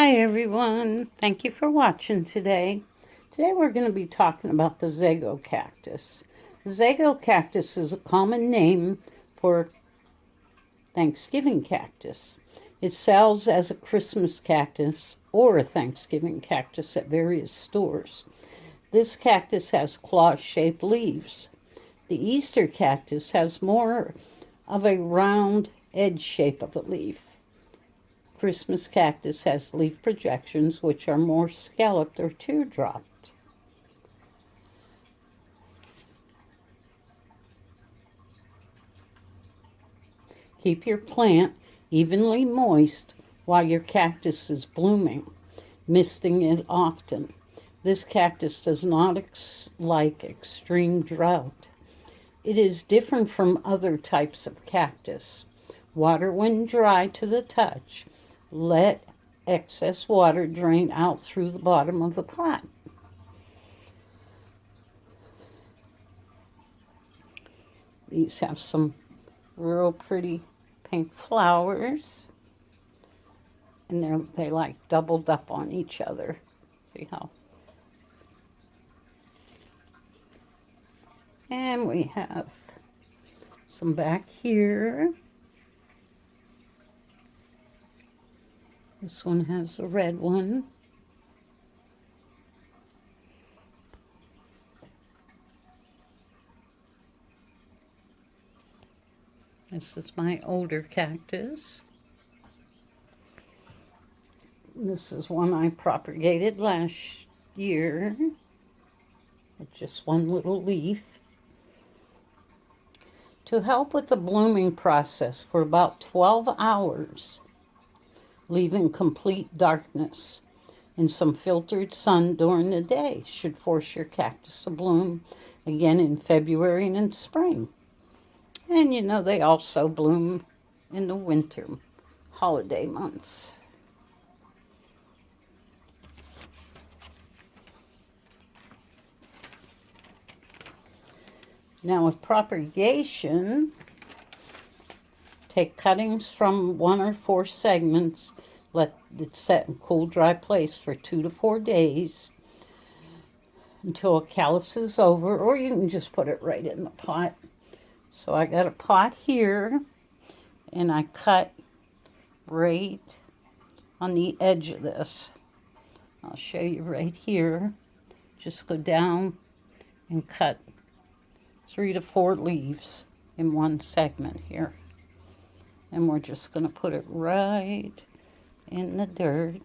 Hi everyone, thank you for watching today. Today we're going to be talking about the Zygo cactus. Zygo cactus is a common name for Thanksgiving cactus. It sells as a Christmas cactus or a Thanksgiving cactus at various stores. This cactus has claw-shaped leaves. The Easter cactus has more of a round edge shape of a leaf. Christmas cactus has leaf projections which are more scalloped or teardropped. Keep your plant evenly moist while your cactus is blooming, misting it often. This cactus does not like extreme drought. It is different from other types of cactus. Water when dry to the touch. Let excess water drain out through the bottom of the pot. These have some real pretty pink flowers, and they like doubled up on each other. See how? And we have some back here. This one has a red one. This is my older cactus. This is one I propagated last year with just one little leaf. To help with the blooming process for about 12 hours, leave in complete darkness, and some filtered sun during the day should force your cactus to bloom again in February and in spring. And you know, they also bloom in the winter holiday months. Now with propagation, take cuttings from 1 or 4 segments, let it set in cool, dry place for 2 to 4 days until it calluses over, or you can just put it right in the pot. So I got a pot here, and I cut right on the edge of this. I'll show you right here. Just go down and cut 3 to 4 leaves in one segment here. And we're just going to put it right in the dirt,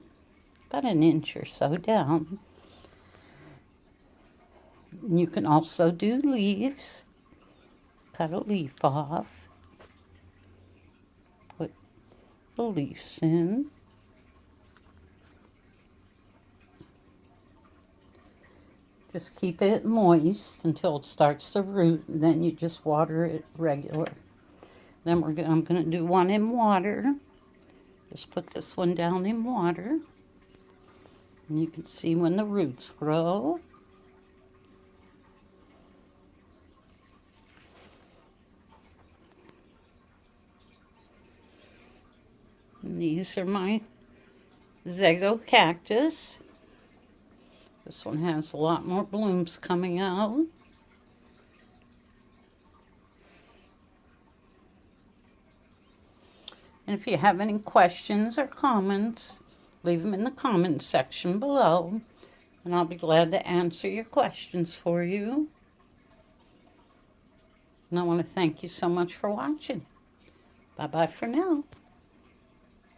about an inch or so down. And you can also do leaves. Cut a leaf off. Put the leaves in. Just keep it moist until it starts to root, and then you just water it regular. Then I'm going to do one in water. Just put this one down in water. And you can see when the roots grow. And these are my Zygo cactus. This one has a lot more blooms coming out. And if you have any questions or comments, leave them in the comments section below, and I'll be glad to answer your questions for you. And I want to thank you so much for watching. Bye-bye for now.